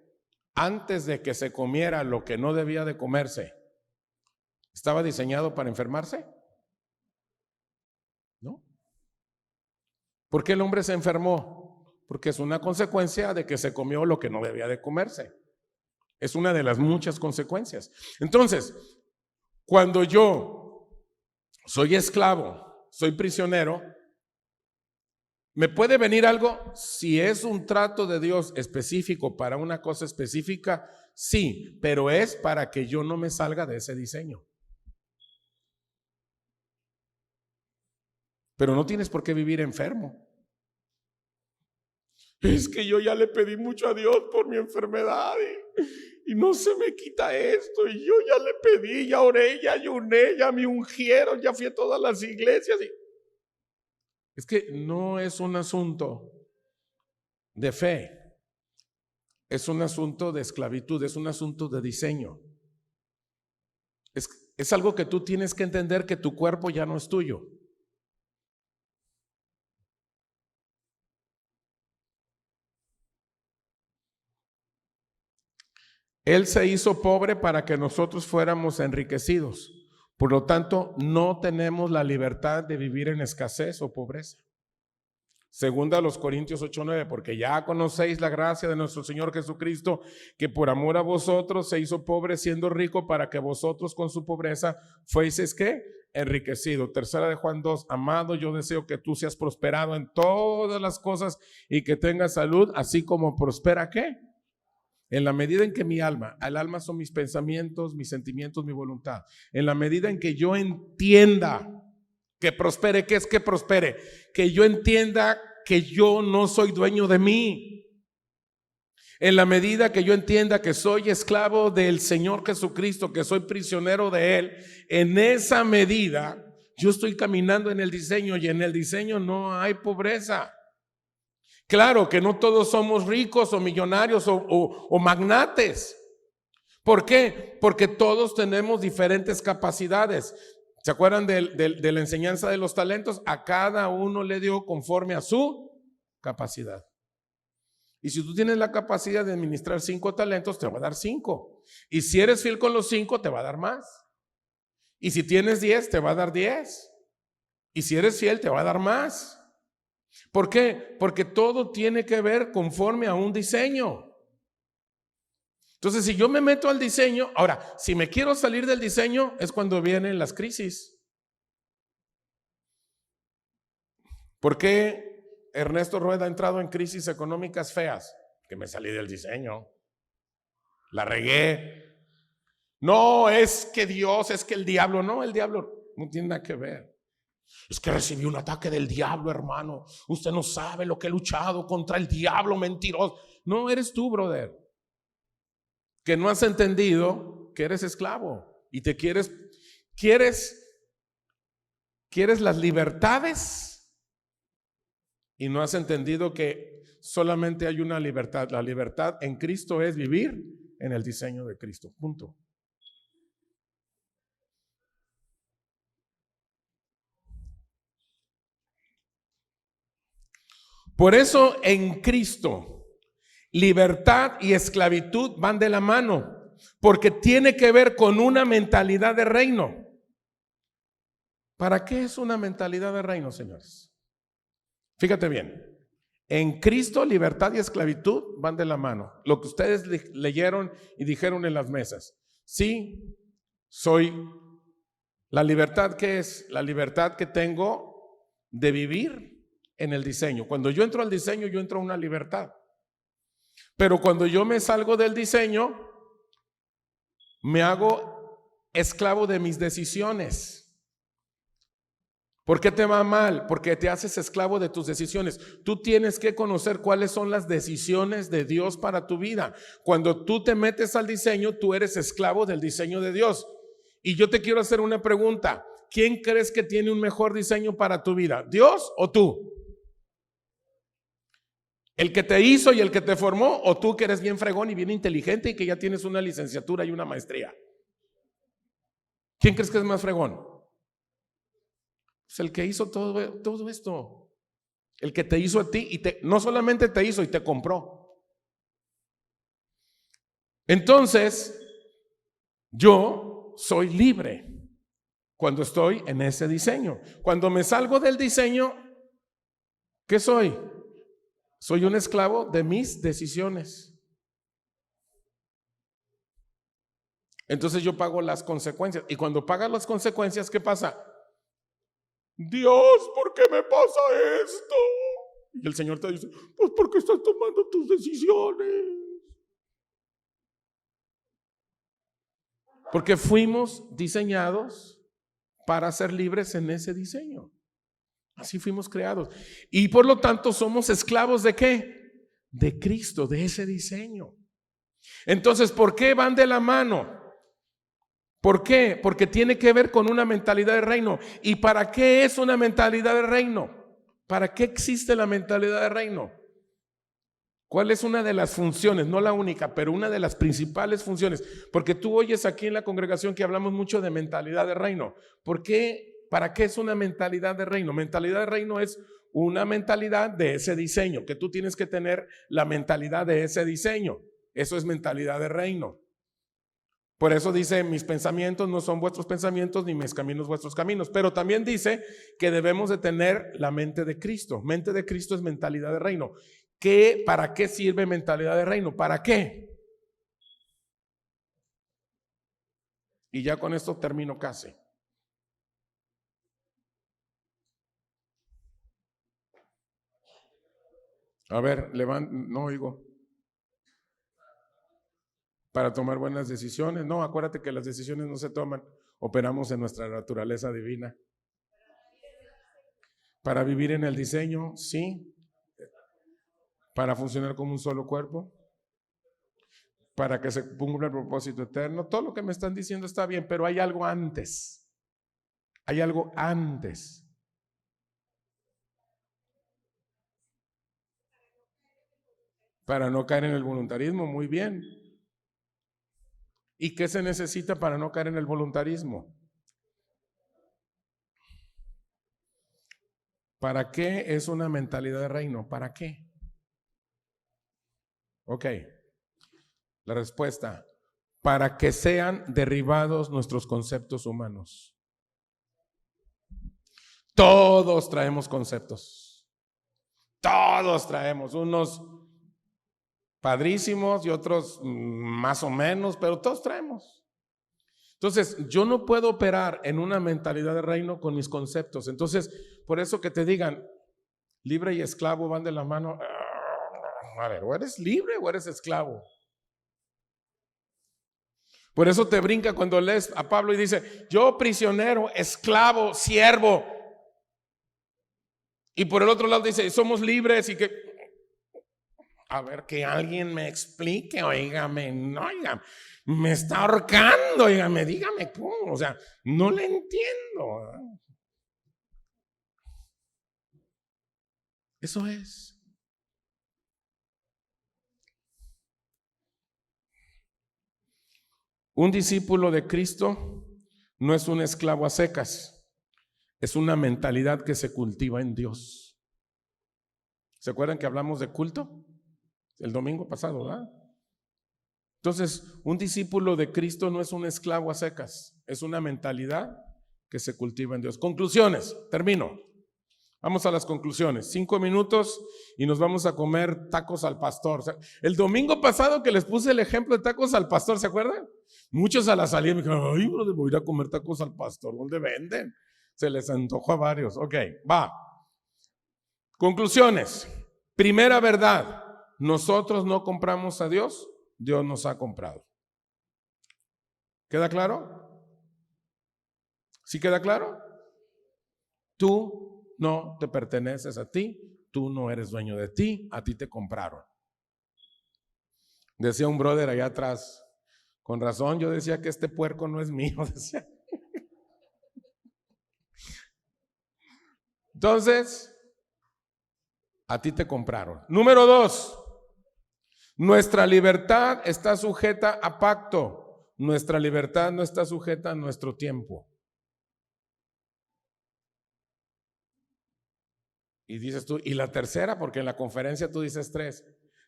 antes de que se comiera lo que no debía de comerse, ¿estaba diseñado para enfermarse? ¿No? ¿Por qué el hombre se enfermó? Porque es una consecuencia de que se comió lo que no debía de comerse. Es una de las muchas consecuencias. Entonces, cuando yo soy esclavo, soy prisionero, ¿me puede venir algo? Si es un trato de Dios específico para una cosa específica, sí, pero es para que yo no me salga de ese diseño. Pero no tienes por qué vivir enfermo. Es que yo ya le pedí mucho a Dios por mi enfermedad y no se me quita esto. Y yo ya le pedí, ya oré, ya ayuné, ya me ungieron, ya fui a todas las iglesias. Es que no es un asunto de fe, es un asunto de esclavitud, es un asunto de diseño. Es algo que tú tienes que entender, que tu cuerpo ya no es tuyo. Él se hizo pobre para que nosotros fuéramos enriquecidos. Por lo tanto, no tenemos la libertad de vivir en escasez o pobreza. Segunda a los Corintios 8:9, porque ya conocéis la gracia de nuestro Señor Jesucristo, que por amor a vosotros se hizo pobre siendo rico, para que vosotros con su pobreza fueseis ¿qué? Enriquecido. Tercera de Juan 2, amado, yo deseo que tú seas prosperado en todas las cosas y que tengas salud, así como prospera ¿qué? En la medida en que mi alma, el alma son mis pensamientos, mis sentimientos, mi voluntad. En la medida en que yo entienda que prospere, ¿qué es que prospere? Que yo entienda que yo no soy dueño de mí. En la medida que yo entienda que soy esclavo del Señor Jesucristo, que soy prisionero de Él, en esa medida yo estoy caminando en el diseño, y en el diseño no hay pobreza. Claro que no todos somos ricos o millonarios o magnates. ¿Por qué? Porque todos tenemos diferentes capacidades. ¿Se acuerdan de la enseñanza de los talentos? A cada uno le dio conforme a su capacidad. Y si tú tienes la capacidad de administrar 5 talentos, te va a dar 5. Y si eres fiel con los 5, te va a dar más. Y si tienes 10, te va a dar 10. Y si eres fiel, te va a dar más. ¿Por qué? Porque todo tiene que ver conforme a un diseño. Entonces, si yo me meto al diseño, ahora, si me quiero salir del diseño, es cuando vienen las crisis. ¿Por qué Ernesto Rueda ha entrado en crisis económicas feas? Que me salí del diseño. La regué. No, es que Dios, es que el diablo. No, el diablo no tiene nada que ver. Es que recibí un ataque del diablo, hermano. Usted no sabe lo que he luchado contra el diablo mentiroso. No, eres tú, brother, que no has entendido que eres esclavo y te quieres las libertades y no has entendido que solamente hay una libertad. La libertad en Cristo es vivir en el diseño de Cristo. Punto. Por eso en Cristo libertad y esclavitud van de la mano, porque tiene que ver con una mentalidad de reino. ¿Para qué es una mentalidad de reino, señores? Fíjate bien, en Cristo libertad y esclavitud van de la mano. Lo que ustedes leyeron y dijeron en las mesas. Sí, soy la libertad que es la libertad que tengo de vivir en el diseño. Cuando yo entro al diseño, yo entro a una libertad. Pero cuando yo me salgo del diseño, me hago esclavo de mis decisiones. ¿Por qué te va mal? Porque te haces esclavo de tus decisiones. Tú tienes que conocer cuáles son las decisiones de Dios para tu vida. Cuando tú te metes al diseño, tú eres esclavo del diseño de Dios. Y yo te quiero hacer una pregunta. ¿Quién crees que tiene un mejor diseño para tu vida? ¿Dios o tú? ¿El que te hizo y el que te formó, o tú que eres bien fregón y bien inteligente y que ya tienes una licenciatura y una maestría? ¿Quién crees que es más fregón? Pues el que hizo todo esto. El que te hizo a ti y no solamente te hizo y te compró. Entonces, yo soy libre cuando estoy en ese diseño. Cuando me salgo del diseño, ¿qué soy? Soy un esclavo de mis decisiones. Entonces yo pago las consecuencias. Y cuando pagas las consecuencias, ¿qué pasa? Dios, ¿por qué me pasa esto? Y el Señor te dice, pues porque estás tomando tus decisiones. Porque fuimos diseñados para ser libres en ese diseño. Así fuimos creados. Y por lo tanto somos esclavos ¿de qué? De Cristo, de ese diseño. Entonces, ¿por qué van de la mano? ¿Por qué? Porque tiene que ver con una mentalidad de reino. ¿Y para qué es una mentalidad de reino? ¿Para qué existe la mentalidad de reino? ¿Cuál es una de las funciones? No la única, pero una de las principales funciones. Porque tú oyes aquí en la congregación que hablamos mucho de mentalidad de reino. ¿Por qué? ¿Para qué es una mentalidad de reino? Mentalidad de reino es una mentalidad de ese diseño, que tú tienes que tener la mentalidad de ese diseño. Eso es mentalidad de reino. Por eso dice, mis pensamientos no son vuestros pensamientos, ni mis caminos vuestros caminos. Pero también dice que debemos de tener la mente de Cristo. Mente de Cristo es mentalidad de reino. ¿Para qué sirve mentalidad de reino? ¿Para qué? Y ya con esto termino casi. A ver, no oigo. Para tomar buenas decisiones. No, acuérdate que las decisiones no se toman. Operamos en nuestra naturaleza divina. Para vivir en el diseño, sí. Para funcionar como un solo cuerpo. Para que se cumpla el propósito eterno. Todo lo que me están diciendo está bien, pero hay algo antes. Hay algo antes. Para no caer en el voluntarismo, muy bien. ¿Y qué se necesita para no caer en el voluntarismo? ¿Para qué es una mentalidad de reino? ¿Para qué? Ok, la respuesta. Para que sean derribados nuestros conceptos humanos. Todos traemos conceptos. Todos traemos unos padrísimos y otros más o menos, pero todos traemos. Entonces, yo no puedo operar en una mentalidad de reino con mis conceptos. Entonces, por eso que te digan, libre y esclavo van de la mano. A ver, o eres libre o eres esclavo. Por eso te brinca cuando lees a Pablo y dice, yo prisionero, esclavo, siervo. Y por el otro lado dice, somos libres y que... A ver, que alguien me explique, oígame, no, oígame, me está ahorcando, oígame, dígame cómo, o sea, no le entiendo. Eso es. Un discípulo de Cristo no es un esclavo a secas, es una mentalidad que se cultiva en Dios. ¿Se acuerdan que hablamos de culto? El domingo pasado, ¿verdad? Entonces, un discípulo de Cristo no es un esclavo a secas, es una mentalidad que se cultiva en Dios. Conclusiones, termino. Vamos a las conclusiones. 5 minutos y nos vamos a comer tacos al pastor. O sea, el domingo pasado que les puse el ejemplo de tacos al pastor, ¿se acuerdan? Muchos a la salida me dijeron, ay, brother, voy a ir a comer tacos al pastor. ¿Dónde venden? Se les antojó a varios. Ok, va. Conclusiones. Primera verdad. Nosotros no compramos a Dios, Dios nos ha comprado. ¿Queda claro? ¿Sí queda claro? Tú no te perteneces a ti, tú no eres dueño de ti, a ti te compraron. Decía un brother allá atrás, con razón yo decía que este puerco no es mío, decía. Entonces, a ti te compraron. Número 2, nuestra libertad está sujeta a pacto. Nuestra libertad no está sujeta a nuestro tiempo. Y dices tú, y la tercera, porque en la conferencia tú dices 3.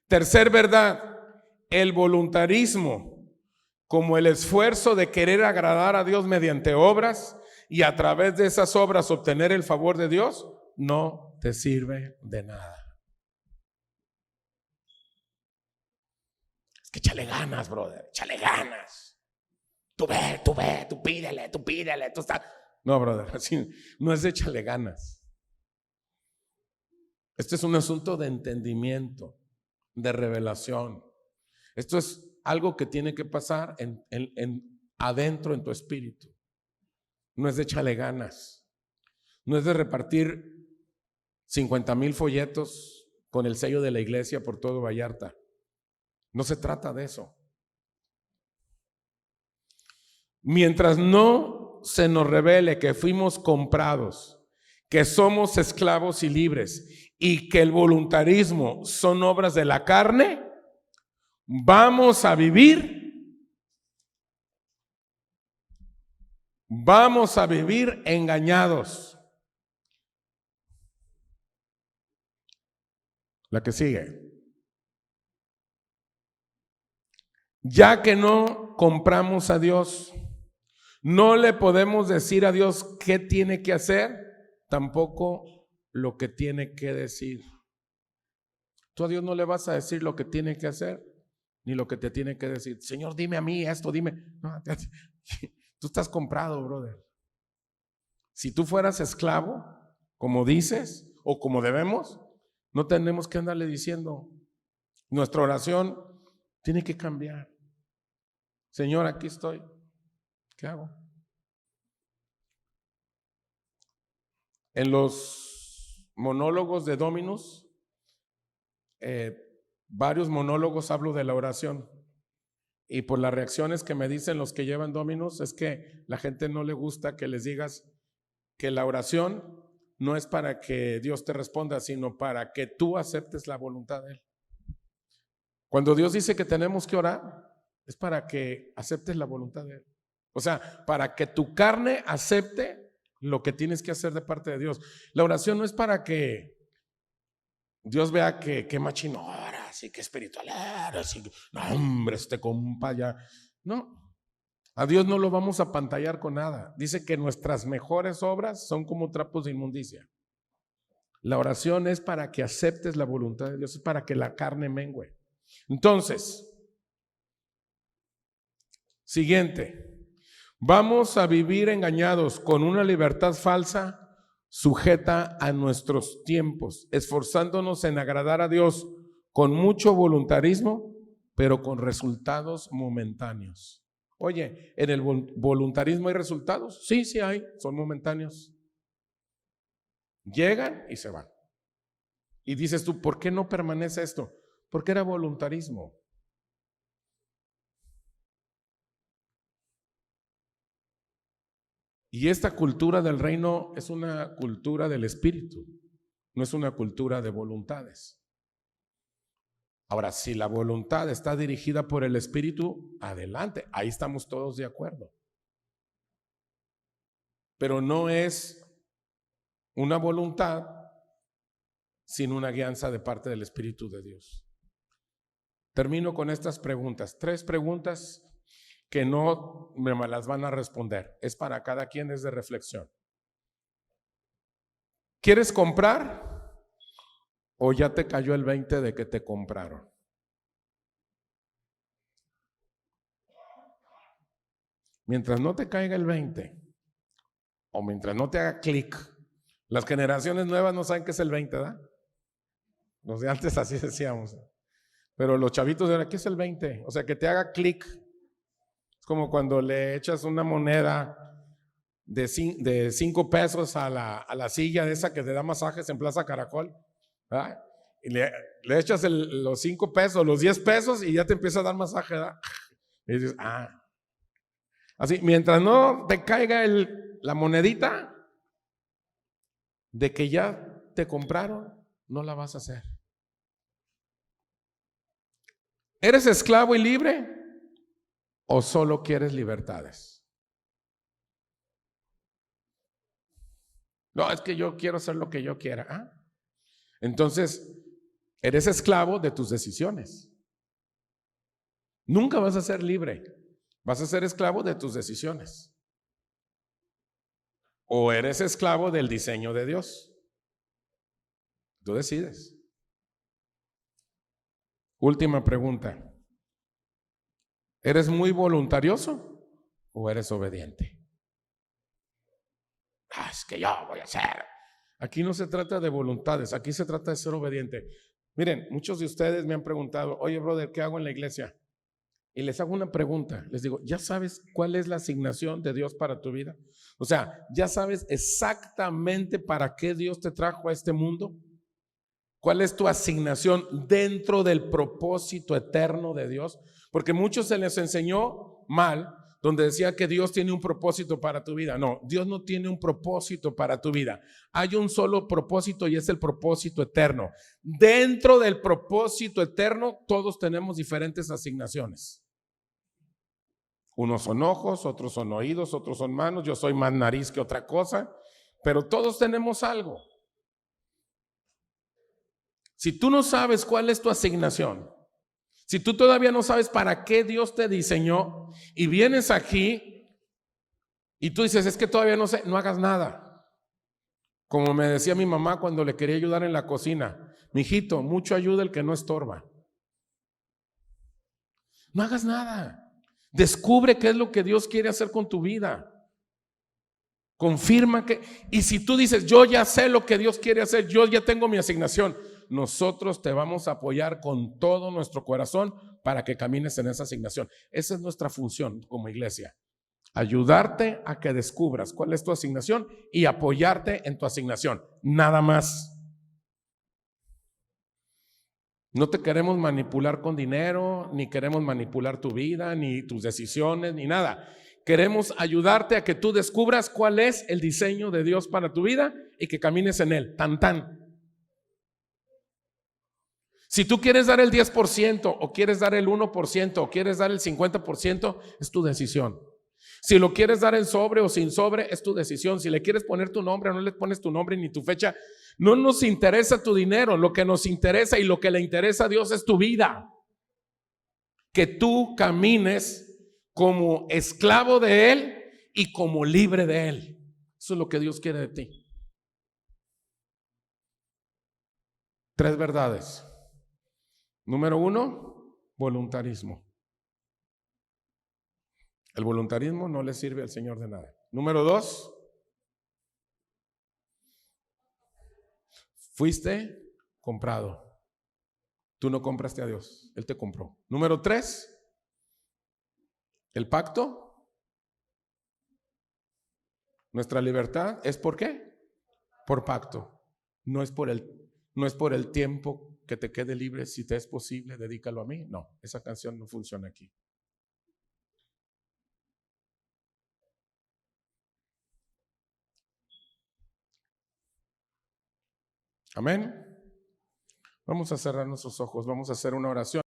Tercer verdad, el voluntarismo, como el esfuerzo de querer agradar a Dios mediante obras y a través de esas obras obtener el favor de Dios, no te sirve de nada. Es que échale ganas, brother, échale ganas. Tú ve, tú pídele, tú estás. No, brother, así no es de échale ganas. Este es un asunto de entendimiento, de revelación. Esto es algo que tiene que pasar adentro en tu espíritu. No es de échale ganas. No es de repartir 50,000 folletos con el sello de la iglesia por todo Vallarta. No se trata de eso. Mientras no se nos revele que fuimos comprados, que somos esclavos y libres y que el voluntarismo son obras de la carne, vamos a vivir engañados. La que sigue. Ya que no compramos a Dios, no le podemos decir a Dios qué tiene que hacer, tampoco lo que tiene que decir. Tú a Dios no le vas a decir lo que tiene que hacer, ni lo que te tiene que decir. Señor, dime a mí esto, dime. No, tú estás comprado, brother. Si tú fueras esclavo, como dices, o como debemos, no tenemos que andarle diciendo. Nuestra oración tiene que cambiar. Señor, aquí estoy. ¿Qué hago? En los monólogos de Dominus, varios monólogos hablo de la oración. Y por las reacciones que me dicen los que llevan Dominus, es que la gente no le gusta que les digas que la oración no es para que Dios te responda, sino para que tú aceptes la voluntad de Él. Cuando Dios dice que tenemos que orar, es para que aceptes la voluntad de Él. O sea, para que tu carne acepte lo que tienes que hacer de parte de Dios. La oración no es para que Dios vea que machino ora, así que espiritual, así que, no, hombre, este compa ya. No, a Dios no lo vamos a pantallar con nada. Dice que nuestras mejores obras son como trapos de inmundicia. La oración es para que aceptes la voluntad de Dios, es para que la carne mengüe. Entonces, siguiente. Vamos a vivir engañados con una libertad falsa sujeta a nuestros tiempos, esforzándonos en agradar a Dios con mucho voluntarismo, pero con resultados momentáneos. Oye, ¿en el voluntarismo hay resultados? Sí, sí hay, son momentáneos. Llegan y se van. Y dices tú, ¿por qué no permanece esto? Porque era voluntarismo. Y esta cultura del reino es una cultura del espíritu, no es una cultura de voluntades. Ahora, si la voluntad está dirigida por el espíritu, adelante, ahí estamos todos de acuerdo. Pero no es una voluntad sin una guianza de parte del Espíritu de Dios. Termino con estas preguntas, 3 preguntas que no me las van a responder, es para cada quien, es de reflexión. ¿Quieres comprar o ya te cayó el 20 de que te compraron? Mientras no te caiga el 20 o mientras no te haga clic, las generaciones nuevas no saben qué es el 20, ¿verdad? Los de antes así decíamos, pero los chavitos de ahora, ¿qué es el 20? O sea, que te haga clic. Es como cuando le echas una moneda de 5 pesos a la silla de esa que te da masajes en Plaza Caracol, ¿verdad? Y le echas los 5 pesos, los 10 pesos y ya te empieza a dar masaje, ¿verdad? Y dices, así, mientras no te caiga la monedita de que ya te compraron, no la vas a hacer. ¿Eres esclavo y libre o solo quieres libertades? No, es que yo quiero hacer lo que yo quiera. Entonces, eres esclavo de tus decisiones. Nunca vas a ser libre. Vas a ser esclavo de tus decisiones. O eres esclavo del diseño de Dios. Tú decides. Última pregunta. ¿Eres muy voluntarioso o eres obediente? Es que yo voy a hacer. Aquí no se trata de voluntades, aquí se trata de ser obediente. Miren, muchos de ustedes me han preguntado, oye, brother, ¿qué hago en la iglesia? Y les hago una pregunta, les digo, ¿ya sabes cuál es la asignación de Dios para tu vida? O sea, ¿ya sabes exactamente para qué Dios te trajo a este mundo? ¿Cuál es tu asignación dentro del propósito eterno de Dios? Porque muchos se les enseñó mal, donde decía que Dios tiene un propósito para tu vida. No, Dios no tiene un propósito para tu vida. Hay un solo propósito y es el propósito eterno. Dentro del propósito eterno, todos tenemos diferentes asignaciones. Unos son ojos, otros son oídos, otros son manos. Yo soy más nariz que otra cosa, pero todos tenemos algo. Si tú no sabes cuál es tu asignación, Si tú todavía no sabes para qué Dios te diseñó y vienes aquí y tú dices, es que todavía no sé, no hagas nada. Como me decía mi mamá cuando le quería ayudar en la cocina, mijito, mucho ayuda el que no estorba. No hagas nada. Descubre qué es lo que Dios quiere hacer con tu vida. Confirma que, y si tú dices, yo ya sé lo que Dios quiere hacer, yo ya tengo mi asignación, nosotros te vamos a apoyar con todo nuestro corazón para que camines en esa asignación. Esa es nuestra función como iglesia. Ayudarte a que descubras cuál es tu asignación y apoyarte en tu asignación. Nada más. No te queremos manipular con dinero, ni queremos manipular tu vida, ni tus decisiones, ni nada. Queremos ayudarte a que tú descubras cuál es el diseño de Dios para tu vida y que camines en él. Tan tan. Si tú quieres dar el 10% o quieres dar el 1% o quieres dar el 50%, es tu decisión. Si lo quieres dar en sobre o sin sobre, es tu decisión. Si le quieres poner tu nombre o no le pones tu nombre ni tu fecha, no nos interesa tu dinero. Lo que nos interesa y lo que le interesa a Dios es tu vida. Que tú camines como esclavo de Él y como libre de Él. Eso es lo que Dios quiere de ti. 3 verdades. Número 1, voluntarismo. El voluntarismo no le sirve al Señor de nada. Número 2, fuiste comprado. Tú no compraste a Dios, Él te compró. Número 3, el pacto. Nuestra libertad es ¿por qué? Por pacto. No es por el tiempo que te quede libre. Si te es posible, dedícalo a mí. No, esa canción no funciona aquí. Amén. Vamos a cerrar nuestros ojos, vamos a hacer una oración.